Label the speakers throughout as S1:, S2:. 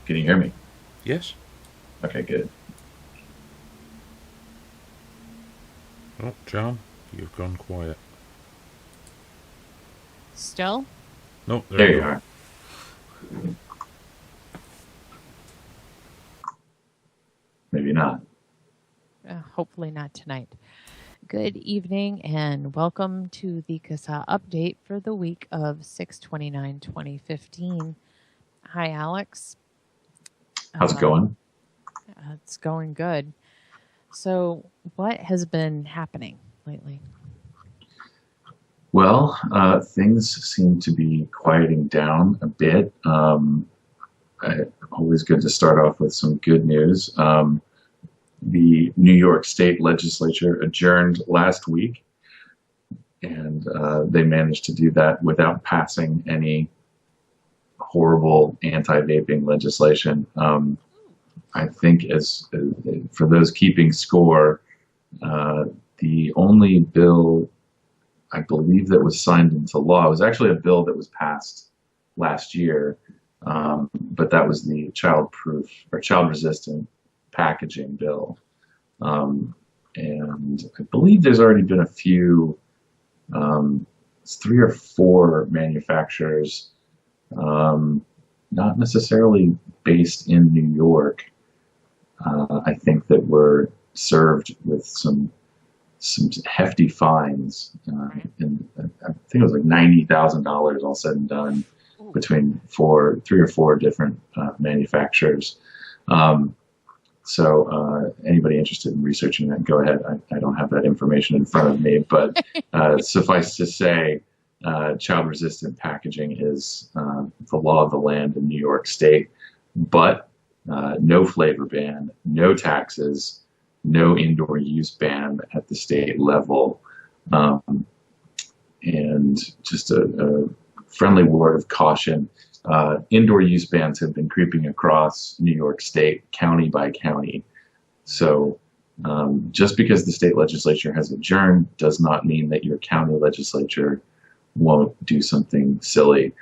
S1: Can you hear me?
S2: Yes.
S1: Okay, good.
S2: Oh, John, you've gone quiet.
S3: Still?
S2: No, there
S1: There
S2: you
S1: you
S2: go.
S1: are. Maybe not.
S3: Hopefully not tonight. Good evening and welcome to the CASAA update for the week of 6/29/2015. Hi, Alex.
S1: How's it going?
S3: It's going good. So, what has been happening lately?
S1: Well, things seem to be quieting down a bit. Always good to start off with some good news. The New York State Legislature adjourned last week, and they managed to do that without passing any horrible anti-vaping legislation. I think for those keeping score, the only bill I believe that was signed into law was actually a bill that was passed last year, but that was the child-proof or child-resistant packaging bill. And I believe there's already been a few, it's 3 or 4 manufacturers, not necessarily based in New York, I think that were served with some hefty fines, and I think it was like $90,000 all said and done between 3 or 4 different manufacturers. So anybody interested in researching that, go ahead. I don't have that information in front of me, but suffice to say, child-resistant packaging is the law of the land in New York State, but no flavor ban, no taxes, no indoor use ban at the state level, and just a friendly word of caution. Indoor use bans have been creeping across New York State, county by county. So just because the state legislature has adjourned does not mean that your county legislature won't do something silly.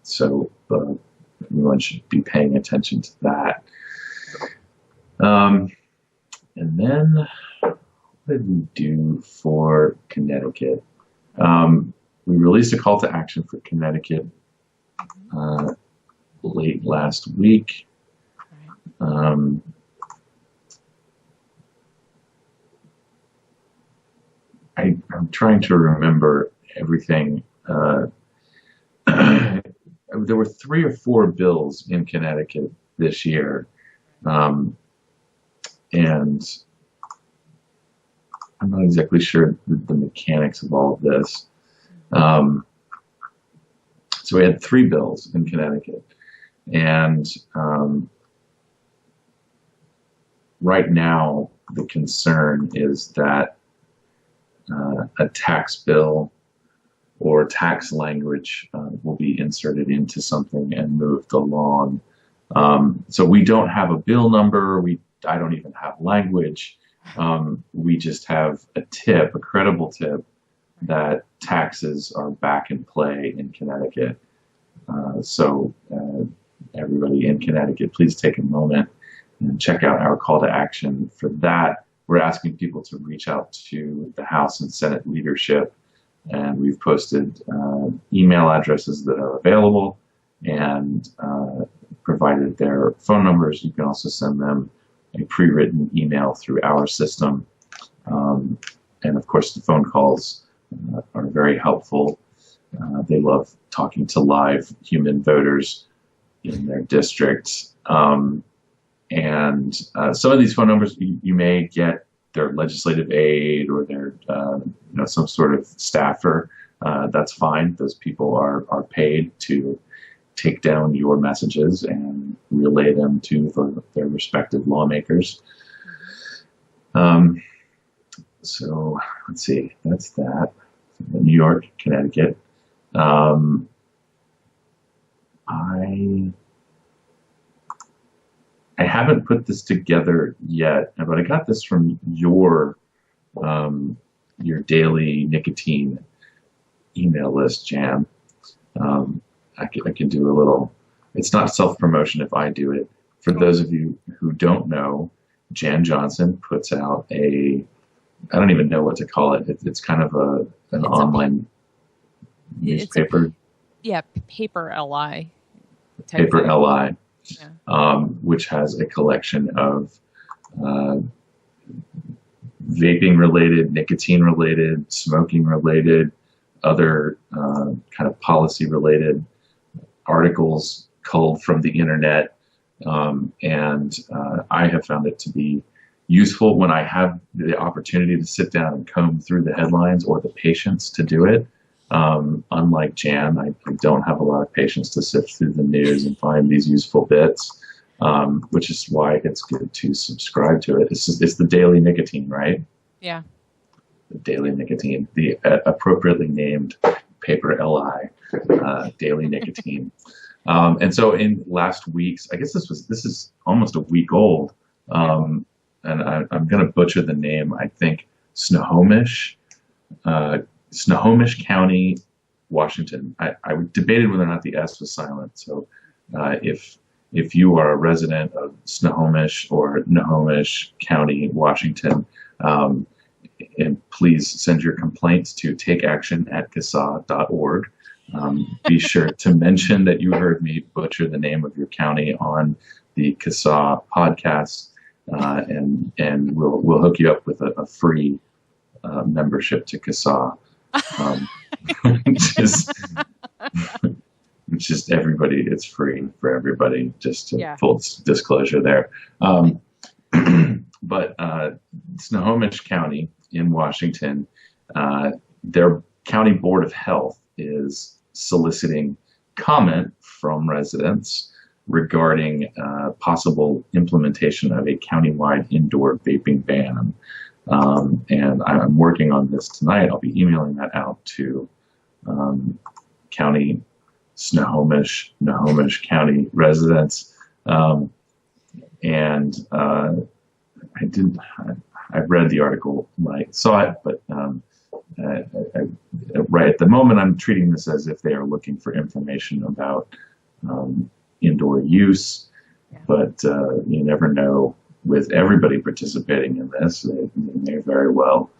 S1: So everyone should be paying attention to that. And then what did we do for Connecticut? We released a call to action for Connecticut late last week. I'm trying to remember everything. There were 3 or 4 bills in Connecticut this year, and I'm not exactly sure the mechanics of all of this. So we had 3 bills in Connecticut, and right now the concern is that a tax bill or tax language will be inserted into something and moved along. So we don't have a bill number. I don't even have language. We just have a credible tip, that taxes are back in play in Connecticut. So everybody in Connecticut, please take a moment and check out our call to action for that. We're asking people to reach out to the House and Senate leadership, and we've posted email addresses that are available and provided their phone numbers. You can also send them a pre-written email through our system. And of course, the phone calls are very helpful. They love talking to live human voters in their districts. And some of these phone numbers, you may get their legislative aide or their some sort of staffer. That's fine. Those people are paid to take down your messages and relay them to their respective lawmakers. So let's see, that's that. New York, Connecticut. I haven't put this together yet, but I got this from your daily nicotine email list, Jam. I can do a little it's not self-promotion if I do it. For those of you who don't know, Jan Johnson puts out I don't even know what to call it. It's kind of an online newspaper.
S3: Paper LI.
S1: Paper LI,
S3: Yeah.
S1: which has a collection of vaping-related, nicotine-related, smoking-related, other kind of policy-related articles culled from the internet. And I have found it to be useful when I have the opportunity to sit down and comb through the headlines or the patience to do it. Unlike Jan, I don't have a lot of patience to sift through the news and find these useful bits, which is why it's good to subscribe to it. It's the Daily Nicotine, right?
S3: Yeah.
S1: The Daily Nicotine, the appropriately named Paper LI, Daily Nicotine. And so in last week's, I guess this is almost a week old, and I'm going to butcher the name. I think Snohomish County, Washington. I debated whether or not the S was silent. So if you are a resident of Snohomish or Snohomish County, Washington, and please send your complaints to takeaction@CASAA.org. Be sure to mention that you heard me butcher the name of your county on the CASAA podcast, and we'll hook you up with a free membership to CASAA, which is everybody. It's free for everybody. Just to full disclosure there. But Snohomish County in Washington, their county board of health is soliciting comment from residents regarding possible implementation of a countywide indoor vaping ban. And I'm working on this tonight. I'll be emailing that out to Snohomish County residents. I read the article when I saw it, but right at the moment, I'm treating this as if they are looking for information about indoor use. Yeah. But you never know. With everybody participating in this, they may very well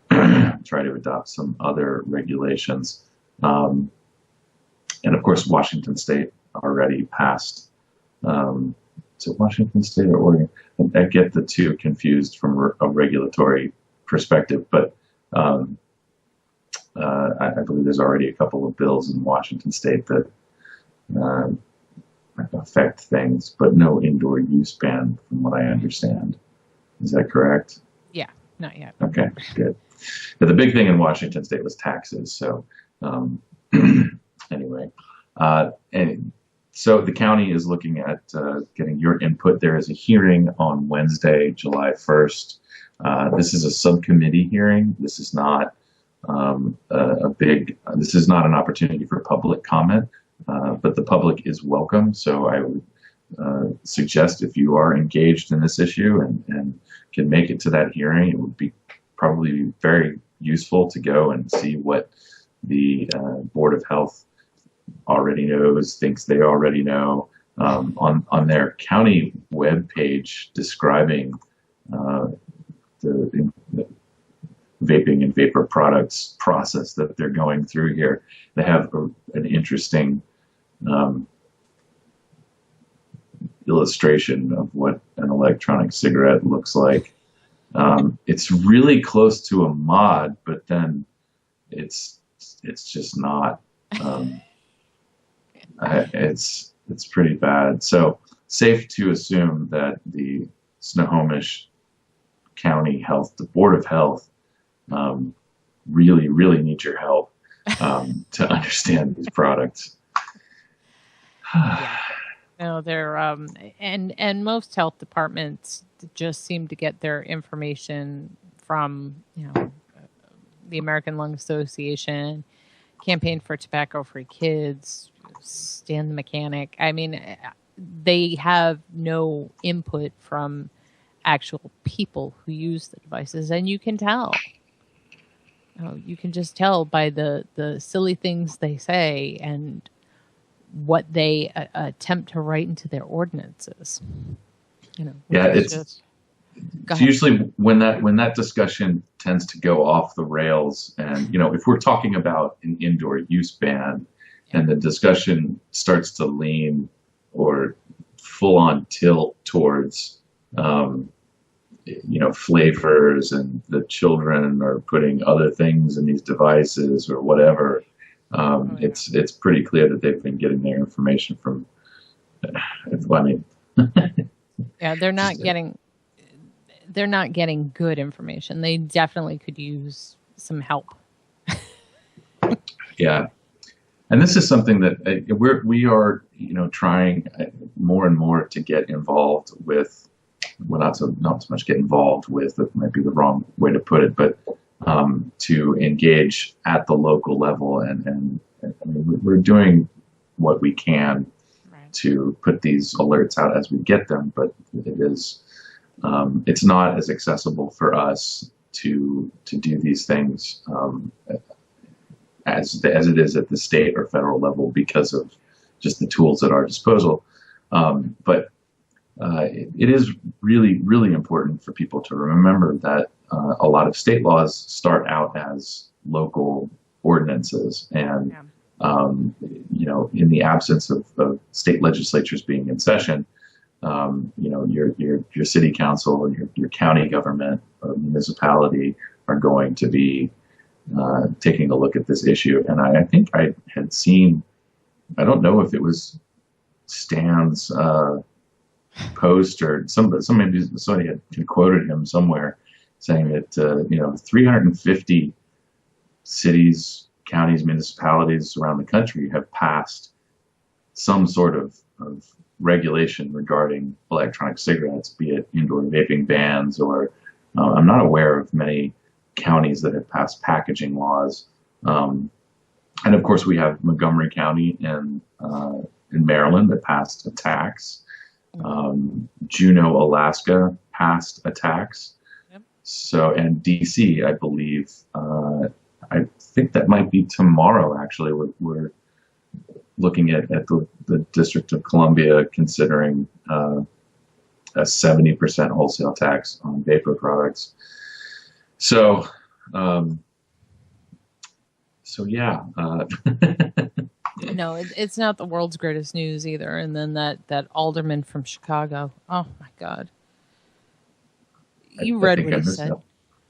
S1: try to adopt some other regulations. And of course, Washington State already passed. Is it Washington State or Oregon? I get the two confused from a regulatory perspective, but I believe there's already a couple of bills in Washington State that affect things, but no indoor use ban, from what I understand. Is that correct?
S3: Yeah, not yet.
S1: Okay, good. But the big thing in Washington State was taxes. So anyway, and so the county is looking at getting your input. There is a hearing on Wednesday, July 1st. This is a subcommittee hearing. This is not this is not an opportunity for public comment, but the public is welcome. So I would suggest, if you are engaged in this issue and can make it to that hearing, it would be probably very useful to go and see what the Board of Health already knows, thinks they already know, on their county webpage describing the vaping and vapor products process that they're going through here. They have an interesting illustration of what an electronic cigarette looks like. It's really close to a mod, but then it's just not. It's pretty bad. So safe to assume that the Snohomish County Health, the Board of Health, really, really need your help to understand these products.
S3: Yeah. No, they're and most health departments just seem to get their information from the American Lung Association, Campaign for Tobacco-Free Kids, Stan the Mechanic. I mean, they have no input from actual people who use the devices, and you can tell. You can just tell by the silly things they say and what they attempt to write into their ordinances.
S1: Yeah, it's usually when that discussion tends to go off the rails, and if we're talking about an indoor use ban, and the discussion starts to lean or full on tilt towards flavors, and the children are putting other things in these devices or whatever. It's pretty clear that they've been getting their information from.
S3: Yeah, they're not getting good information. They definitely could use some help.
S1: Yeah, and this is something that we are trying more and more to get involved with. Well, not so much get involved with. That might be the wrong way to put it, but to engage at the local level, and we're doing what we can to put these alerts out as we get them, but it's not as accessible for us to do these things as it is at the state or federal level because of just the tools at our disposal. But it is really, really important for people to remember that a lot of state laws start out as local ordinances, and in the absence of state legislatures being in session, your city council and your county government or municipality are going to be taking a look at this issue. And I think I had seen, I don't know if it was Stan's post or somebody had quoted him somewhere saying that 350 cities, counties, municipalities around the country have passed some sort of regulation regarding electronic cigarettes, be it indoor vaping bans, or I'm not aware of many counties that have passed packaging laws. And of course, we have Montgomery County in Maryland that passed a tax. Juneau, Alaska passed a tax. Yep. So, and DC, I believe, I think that might be tomorrow, actually. We're looking at the District of Columbia considering a 70% wholesale tax on vapor products. So yeah.
S3: No, it's not the world's greatest news either. And then that alderman from Chicago. Oh my God. You read what he said.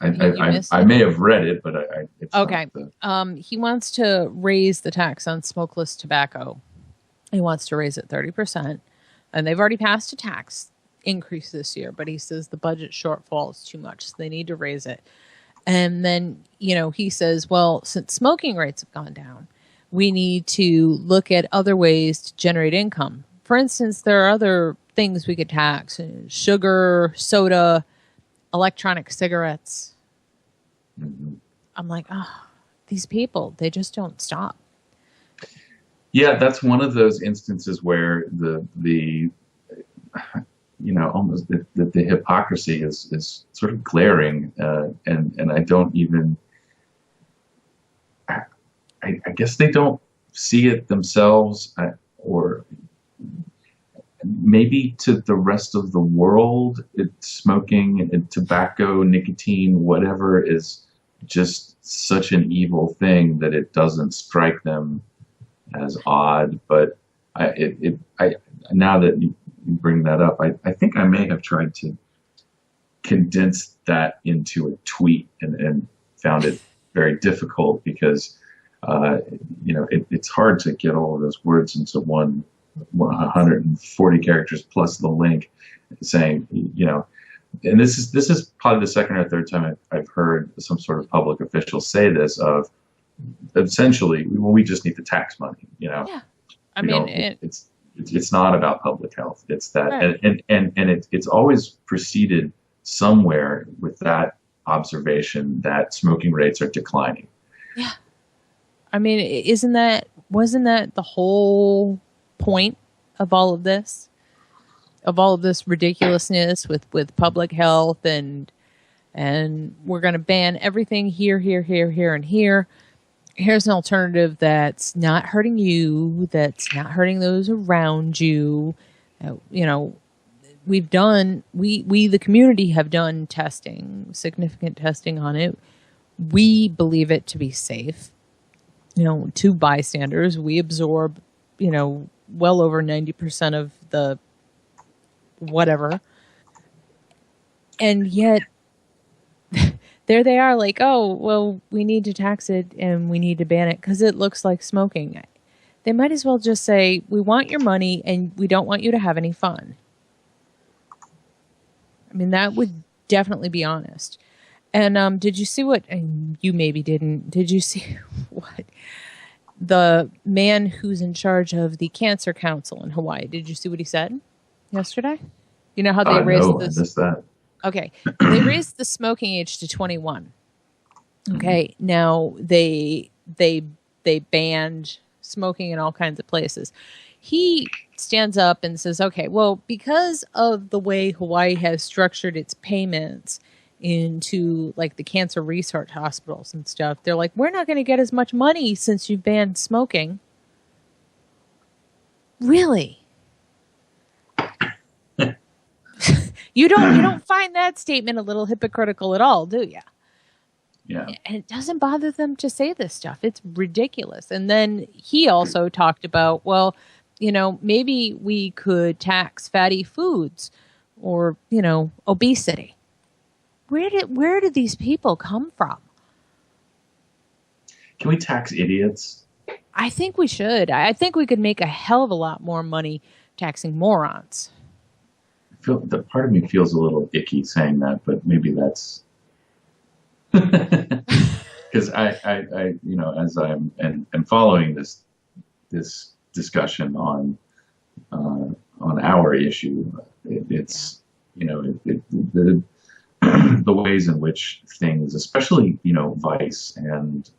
S1: I may have read it, but it's
S3: okay. He wants to raise the tax on smokeless tobacco. He wants to raise it 30%, and they've already passed a tax increase this year. But he says the budget shortfall is too much, so they need to raise it. And then he says, well, since smoking rates have gone down, we need to look at other ways to generate income. For instance, there are other things we could tax: sugar, soda, electronic cigarettes. Mm-hmm. I'm like, these people, they just don't stop.
S1: Yeah, that's one of those instances where the almost the hypocrisy is sort of glaring, and I don't even. I guess they don't see it themselves, or maybe to the rest of the world, smoking and tobacco, nicotine, whatever, is just such an evil thing that it doesn't strike them as odd. But now that you bring that up, I think I may have tried to condense that into a tweet and found it very difficult because it's hard to get all of those words into 140 characters plus the link, saying, and this is probably the second or third time I've heard some sort of public official say this, of essentially, well, we just need the tax money,
S3: Yeah. I mean,
S1: it's not about public health. It's that,
S3: right.
S1: and it's always preceded somewhere with that observation that smoking rates are declining.
S3: Yeah. I mean, wasn't that the whole point of all of this? Of all of this ridiculousness with public health and we're going to ban everything here, and here. here's an alternative that's not hurting you, that's not hurting those around you. You know, we the community have done testing, significant testing on it. We believe it to be safe. You know, to bystanders, we absorb, you know, well over 90% of the whatever. And yet there they are like, oh, well, we need to tax it and we need to ban it because it looks like smoking. They might as well just say, we want your money and we don't want you to have any fun. I mean, that would definitely be honest. And did you see what, and you maybe didn't, did you see what the man who's in charge of the Cancer Council in Hawaii, did you see what he said yesterday? You know how they raised this?
S1: I missed that.
S3: Okay. They raised the smoking age to 21. Okay. Now they banned smoking in all kinds of places. He stands up and says, okay, well, because of the way Hawaii has structured its payments into like the cancer research hospitals and stuff, they're like, we're not going to get as much money since you've banned smoking. Really? You don't find that statement a little hypocritical at all, do you?
S1: Yeah.
S3: And it doesn't bother them to say this stuff. It's ridiculous. And then he also talked about, well, you know, maybe we could tax fatty foods or, you know, obesity. Where did these people come from?
S1: Can we tax idiots?
S3: I think we should. I think we could make a hell of a lot more money taxing morons.
S1: The part of me feels a little icky saying that, but maybe that's because I you know, as I'm and following this discussion on our issue, it's you know the ways in which things, especially you know vice and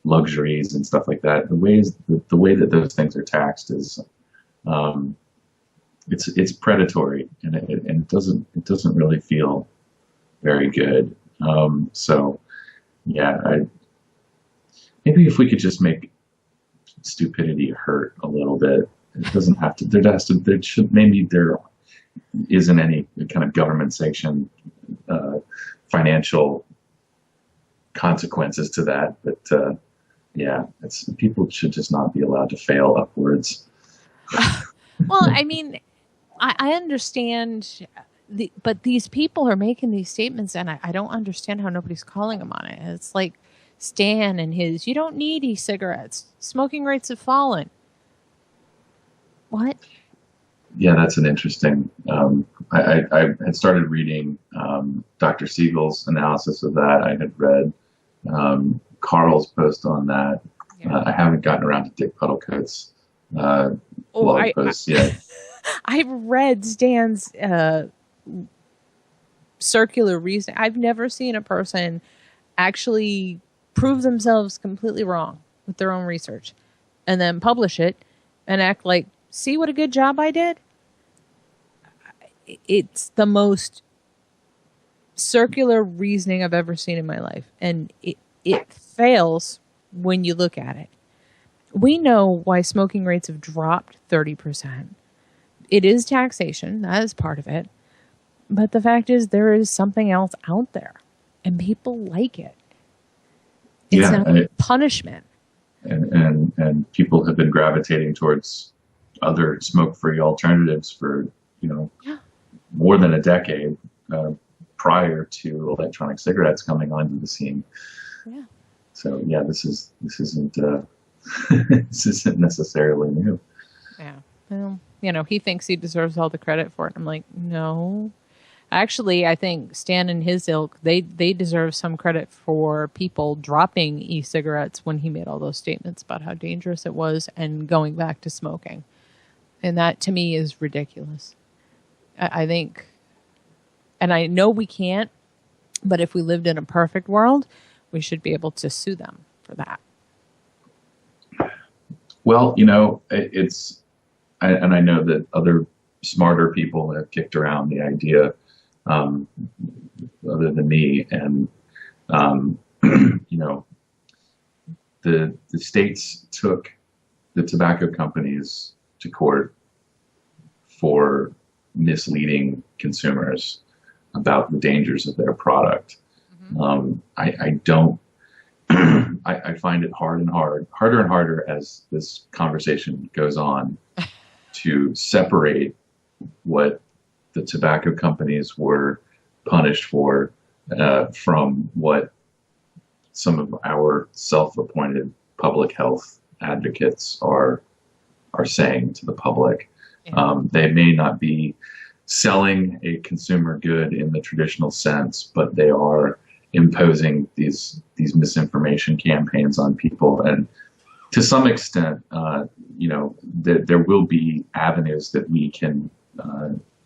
S1: luxuries and stuff like that, the way that those things are taxed is it's predatory and it doesn't really feel very good. So yeah, maybe if we could just make stupidity hurt a little bit, it doesn't have to. There isn't any kind of government sanctioned financial consequences to that, but yeah, people should just not be allowed to fail upwards.
S3: Well, I mean, I understand, but these people are making these statements, and I don't understand how nobody's calling them on it. It's like Stan and his, you don't need e-cigarettes. Smoking rates have fallen. What?
S1: Yeah, that's an interesting. I had started reading Dr. Siegel's analysis of that. I had read Carl's post on that. Yeah. I haven't gotten around to Dick Puddlecoat's blog posts yet.
S3: I've read Stan's circular reasoning. I've never seen a person actually prove themselves completely wrong with their own research and then publish it and act like, see what a good job I did? It's the most circular reasoning I've ever seen in my life. And it fails when you look at it. We know why smoking rates have dropped 30%. It is taxation. That is part of it. But the fact is there is something else out there. And people like it. It's not punishment.
S1: And people have been gravitating towards other smoke-free alternatives for, more than a decade prior to electronic cigarettes coming onto the scene. Yeah. So yeah, this isn't this isn't necessarily new.
S3: Yeah. Well, he thinks he deserves all the credit for it. I'm like, no. Actually, I think Stan and his ilk, they deserve some credit for people dropping e-cigarettes when he made all those statements about how dangerous it was and going back to smoking. And that, to me, is ridiculous. I think, and I know we can't, but if we lived in a perfect world, we should be able to sue them for that.
S1: Well, it's, and I know that other smarter people have kicked around the idea, other than me, and the states took the tobacco companies to court for misleading consumers about the dangers of their product. I don't. I find it harder and harder as this conversation goes on, to separate what the tobacco companies were punished for from what some of our self-appointed public health advocates are saying to the public.
S3: Yeah.
S1: They may not be selling a consumer good in the traditional sense, but they are imposing these misinformation campaigns on people. And to some extent, there will be avenues that we can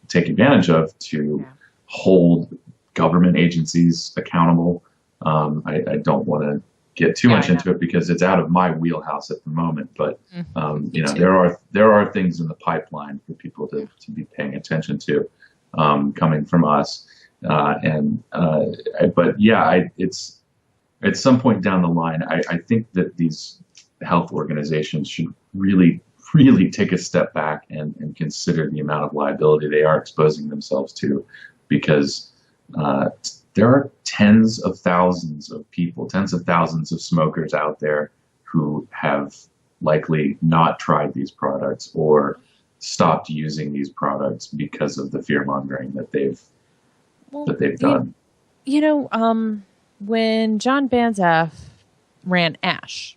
S1: take advantage of to hold government agencies accountable. I don't want to get too much into it because it's out of my wheelhouse at the moment, but there are things in the pipeline for people to be paying attention to, coming from us. It's at some point down the line, I think that these health organizations should really take a step back and consider the amount of liability they are exposing themselves to, because there are tens of thousands of people, tens of thousands of smokers out there who have likely not tried these products or stopped using these products because of the fear-mongering that they've done.
S3: When John Banzaf ran ASH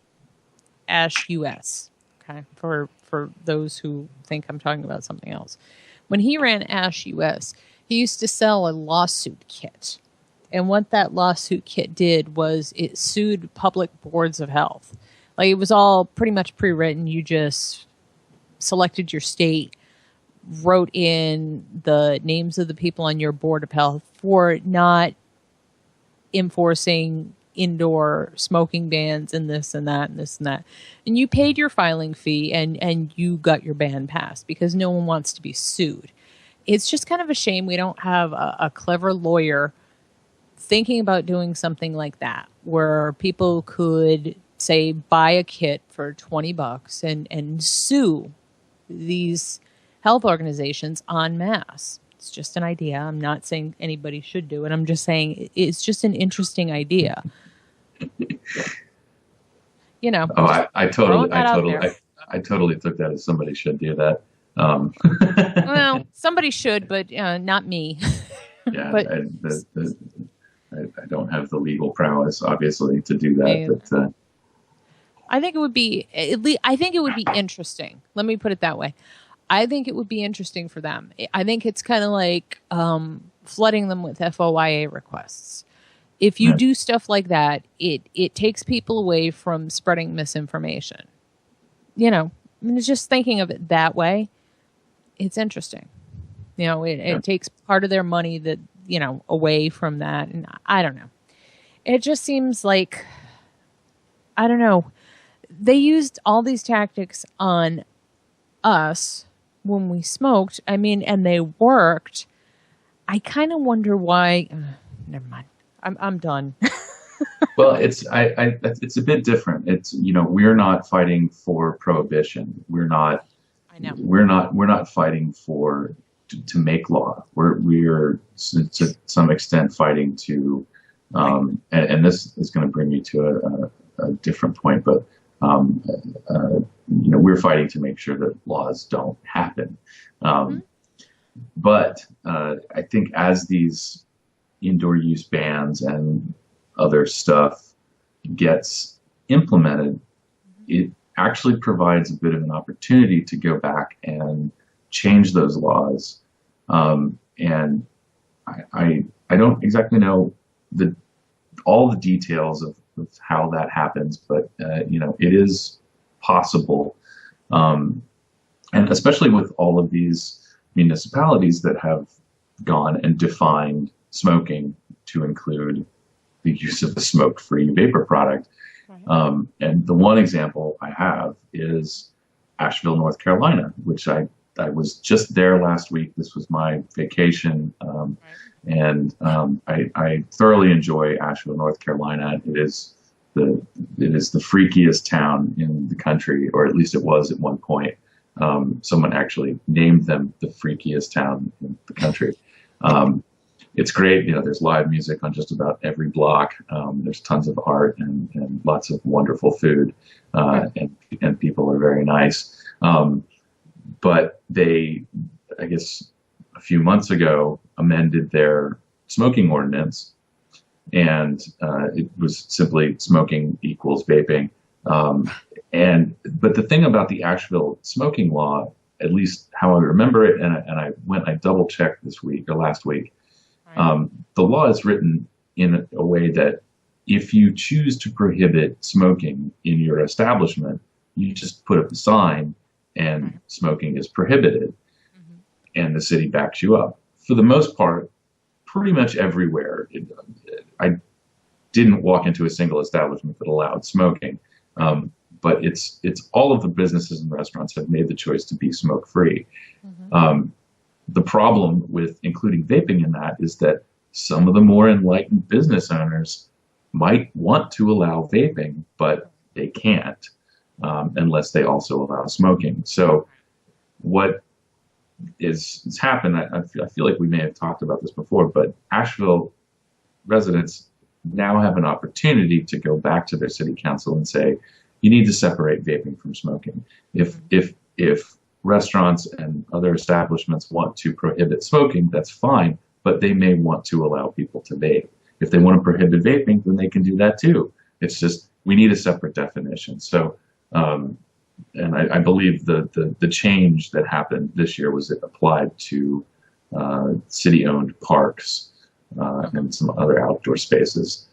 S3: US, okay, for those who think I'm talking about something else. When he ran ASH US, he used to sell a lawsuit kit. And what that lawsuit kit did was it sued public boards of health. Like, it was all pretty much pre-written. You just selected your state, wrote in the names of the people on your board of health for not enforcing indoor smoking bans and this and that and this and that. And you paid your filing fee and you got your ban passed because no one wants to be sued. It's just kind of a shame we don't have a clever lawyer thinking about doing something like that, where people could, say, buy a kit for $20 and sue these health organizations en masse. It's just an idea. I'm not saying anybody should do it. I'm just saying it's just an interesting idea.
S1: I totally took that as somebody should do that.
S3: Well, somebody should, but not me.
S1: Yeah,
S3: but
S1: I don't have the legal prowess, obviously, to do that. But
S3: I think it would be interesting. Let me put it that way. I think it would be interesting for them. I think it's kind of like flooding them with FOIA requests. If you do stuff like that, it takes people away from spreading misinformation. Just thinking of it that way, it's interesting. It takes part of their money that, away from that. And I don't know. It just seems like, I don't know. They used all these tactics on us when we smoked. And they worked. I kind of wonder why. Never mind. I'm done.
S1: Well, it's a bit different. It's, we're not fighting for prohibition. We're not fighting to make law. We're to some extent fighting to, and this is going to bring me to a different point, but we're fighting to make sure that laws don't happen. But I think as these indoor use bans and other stuff gets implemented, it actually provides a bit of an opportunity to go back and change those laws. And I don't exactly know all the details of how that happens, but it is possible. And especially with all of these municipalities that have gone and defined smoking to include the use of a smoke-free vapor product. Right. And the one example I have is Asheville, North Carolina, which I was just there last week. This was my vacation. And I thoroughly enjoy Asheville, North Carolina. It is it is the freakiest town in the country, or at least it was at one point. Someone actually named them the freakiest town in the country. It's great. There's live music on just about every block. There's tons of art and lots of wonderful food, and people are very nice. But they, I guess, a few months ago, amended their smoking ordinance, and it was simply smoking equals vaping. But the thing about the Asheville smoking law, at least how I remember it, and I double checked this week or last week. The law is written in a way that if you choose to prohibit smoking in your establishment, you just put up a sign and smoking is prohibited, and the city backs you up. For the most part, pretty much everywhere. I didn't walk into a single establishment that allowed smoking, but it's all of the businesses and restaurants have made the choice to be smoke-free. The problem with including vaping in that is that some of the more enlightened business owners might want to allow vaping, but they can't unless they also allow smoking. So what is happened, I feel like we may have talked about this before, but Asheville residents now have an opportunity to go back to their city council and say, you need to separate vaping from smoking. If restaurants and other establishments want to prohibit smoking, that's fine, but they may want to allow people to vape. If they want to prohibit vaping, then they can do that too. It's just, we need a separate definition. So, and I believe the change that happened this year was it applied to city-owned parks and some other outdoor spaces.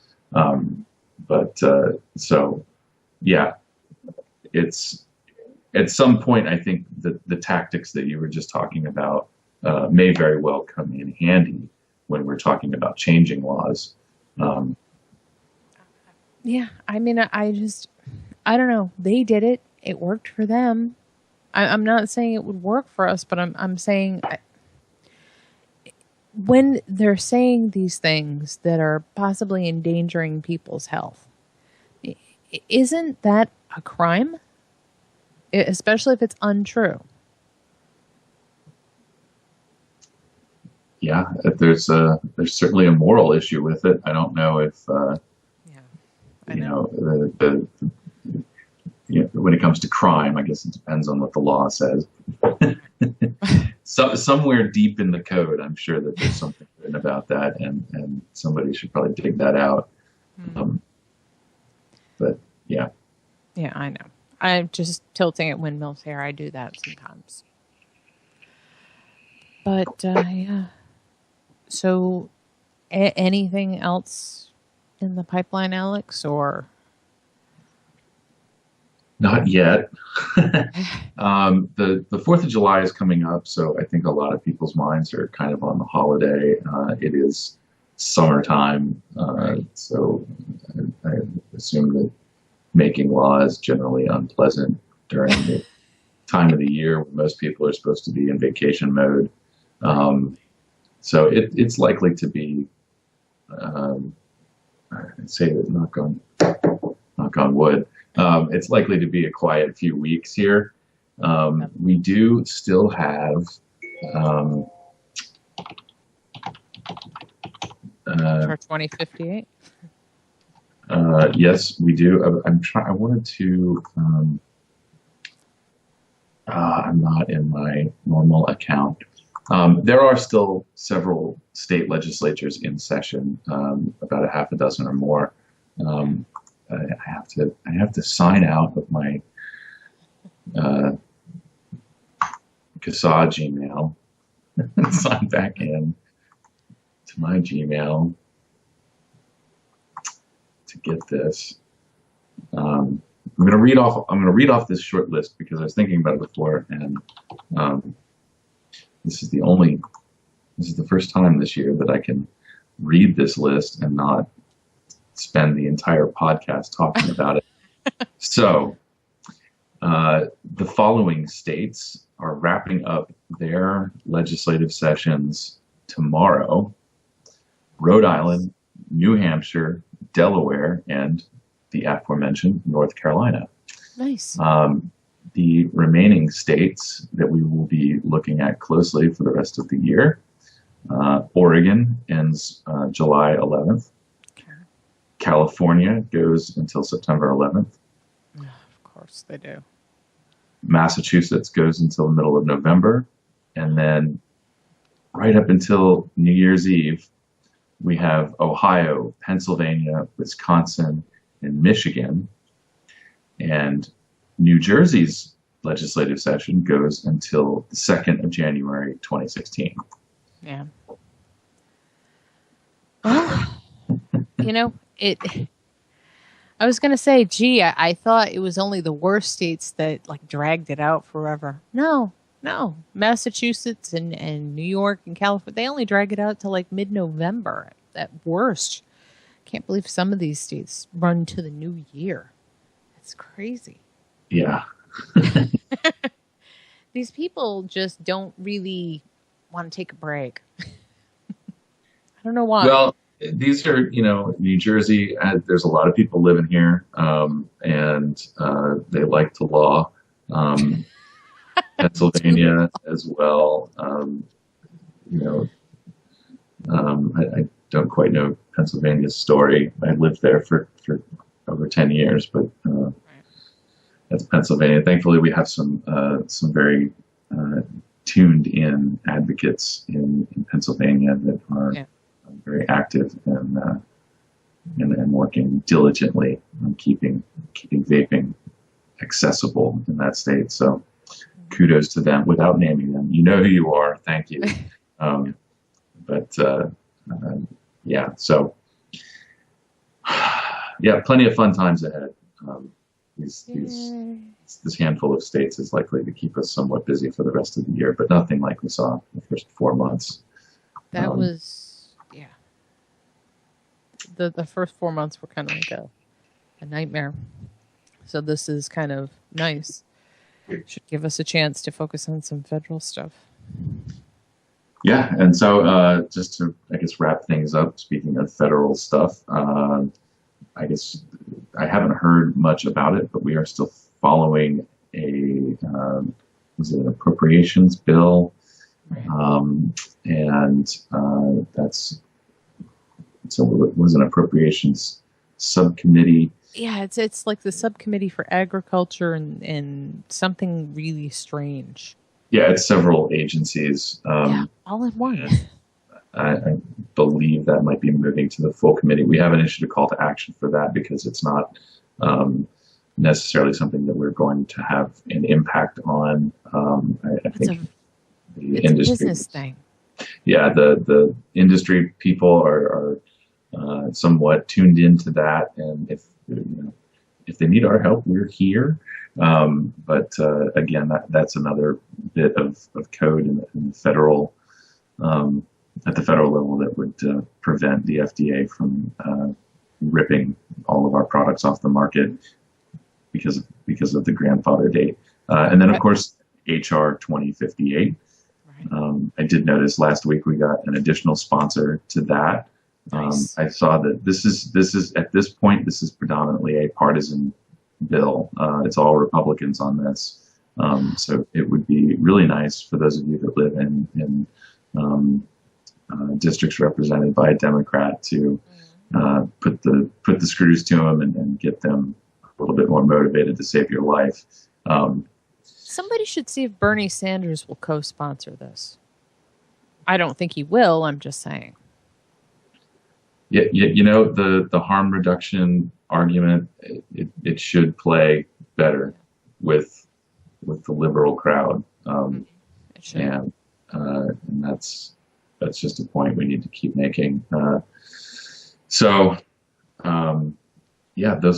S1: So, yeah, it's at some point, I think that the tactics that you were just talking about may very well come in handy when we're talking about changing laws.
S3: Yeah, I mean, I don't know. They did it. It worked for them. I'm not saying it would work for us, but I'm saying when they're saying these things that are possibly endangering people's health, isn't that a crime? Especially if it's untrue.
S1: Yeah, there's certainly a moral issue with it. I don't know if when it comes to crime, I guess it depends on what the law says. Somewhere deep in the code, I'm sure that there's something written about that, and somebody should probably dig that out. But yeah.
S3: Yeah, I know. I'm just tilting at windmills here. I do that sometimes. But yeah. So, anything else in the pipeline, Alex, or?
S1: Not yet. The 4th of July is coming up, so I think a lot of people's minds are kind of on the holiday. It is summertime, so I assume that making law is generally unpleasant during the time of the year when most people are supposed to be in vacation mode. So it's likely to be, I'd say that knock on wood, it's likely to be a quiet few weeks here. We do still have
S3: for 2058.
S1: Yes, we do. I wanted to. I'm not in my normal account. There are still several state legislatures in session, about a half a dozen or more. I have to sign out of my CASAA Gmail and sign back in to my Gmail to get this. I'm going to read off this short list because I was thinking about it before, and this is the first time this year that I can read this list and not spend the entire podcast talking about it. So, the following states are wrapping up their legislative sessions tomorrow: Rhode Island, New Hampshire, Delaware, and the aforementioned North Carolina.
S3: Nice.
S1: The remaining states that we will be looking at closely for the rest of the year, Oregon ends July 11th.
S3: Okay.
S1: California goes until September 11th.
S3: Of course they do.
S1: Massachusetts goes until the middle of November. And then right up until New Year's Eve, we have Ohio, Pennsylvania, Wisconsin, and Michigan. And New Jersey's legislative session goes until the 2nd of January, 2016.
S3: Yeah. Well, I was going to say, gee, I thought it was only the worst states that like dragged it out forever. No. Massachusetts and New York and California, they only drag it out to like mid-November at worst. Can't believe some of these states run to the new year. It's crazy.
S1: Yeah.
S3: These people just don't really want to take a break. I don't know why.
S1: Well, these are, New Jersey, there's a lot of people living here, and they like the law. Pennsylvania as well. I don't quite know Pennsylvania's story. I lived there for over 10 years, but that's Pennsylvania. Thankfully, we have some very tuned in advocates in Pennsylvania that are very active and working diligently on keeping vaping accessible in that state. So kudos to them without naming them. You know who you are. Thank you. Plenty of fun times ahead. This handful of states is likely to keep us somewhat busy for the rest of the year, but nothing like we saw the first 4 months.
S3: That was, the first 4 months were kind of like a nightmare. So this is kind of nice. Should give us a chance to focus on some federal stuff.
S1: Yeah, and so just to, wrap things up, speaking of federal stuff, I guess I haven't heard much about it, but we are still following an appropriations bill? It was an appropriations subcommittee.
S3: Yeah, it's like the subcommittee for agriculture and something really strange.
S1: Yeah, it's several agencies.
S3: All in one.
S1: I believe that might be moving to the full committee. We haven't issued a call to action for that because it's not necessarily something that we're going to have an impact on. I think the industry.
S3: It's a business thing.
S1: Yeah, the industry people are somewhat tuned into that, and if they need our help, we're here. But again, that's another bit of code in the federal at the federal level that would prevent the FDA from ripping all of our products off the market because of the grandfather date. And then, of course, HR 2058. I did notice last week we got an additional sponsor to that. Nice. I saw that this is at this point, this is predominantly a partisan bill. It's all Republicans on this. So it would be really nice for those of you that live in districts represented by a Democrat to put the screws to them and get them a little bit more motivated to save your life.
S3: Somebody should see if Bernie Sanders will co-sponsor this. I don't think he will. I'm just saying.
S1: Yeah, the harm reduction argument, it should play better with the liberal crowd, and that's just a point we need to keep making. Those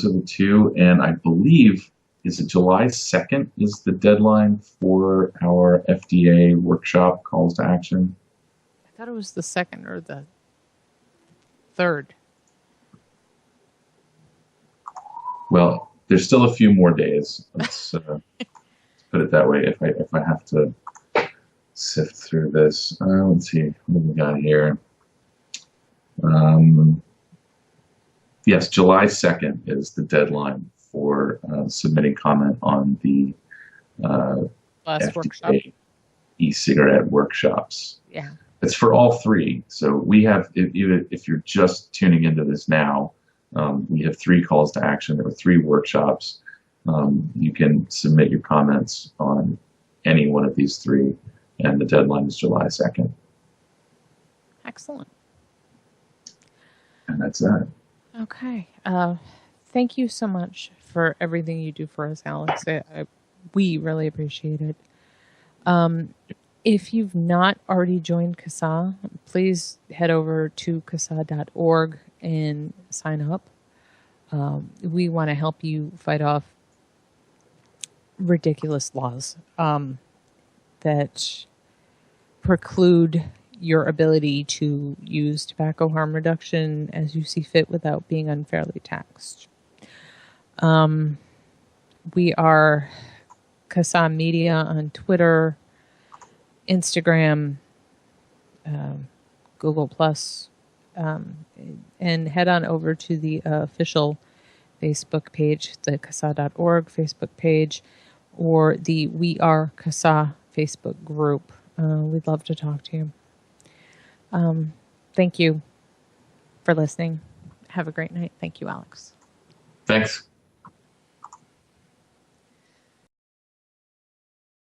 S1: are the two, and I believe, is it July 2nd is the deadline for our FDA workshop calls to action?
S3: I thought it was the 2nd or the 3rd.
S1: Well, there's still a few more days. Let's put it that way. If I have to sift through this, let's see what we got here. Yes, July 2nd is the deadline for submitting comment on the
S3: Last workshop.
S1: FDA e-cigarette workshops.
S3: Yeah.
S1: It's for all three. So we have, if you're just tuning into this now, we have 3 calls to action. There are 3 workshops. You can submit your comments on any one of these 3, and the deadline is July 2nd.
S3: Excellent.
S1: And that's that.
S3: Okay. Thank you so much for everything you do for us, Alex. We really appreciate it. If you've not already joined CASAA, please head over to CASAA.org and sign up. We want to help you fight off ridiculous laws that preclude your ability to use tobacco harm reduction as you see fit without being unfairly taxed. We are CASAA Media on Twitter, Instagram, Google Plus, and head on over to the official Facebook page, the CASAA.org Facebook page, or the We Are CASAA Facebook group. We'd love to talk to you. Thank you for listening. Have a great night. Thank you, Alex.
S1: Thanks.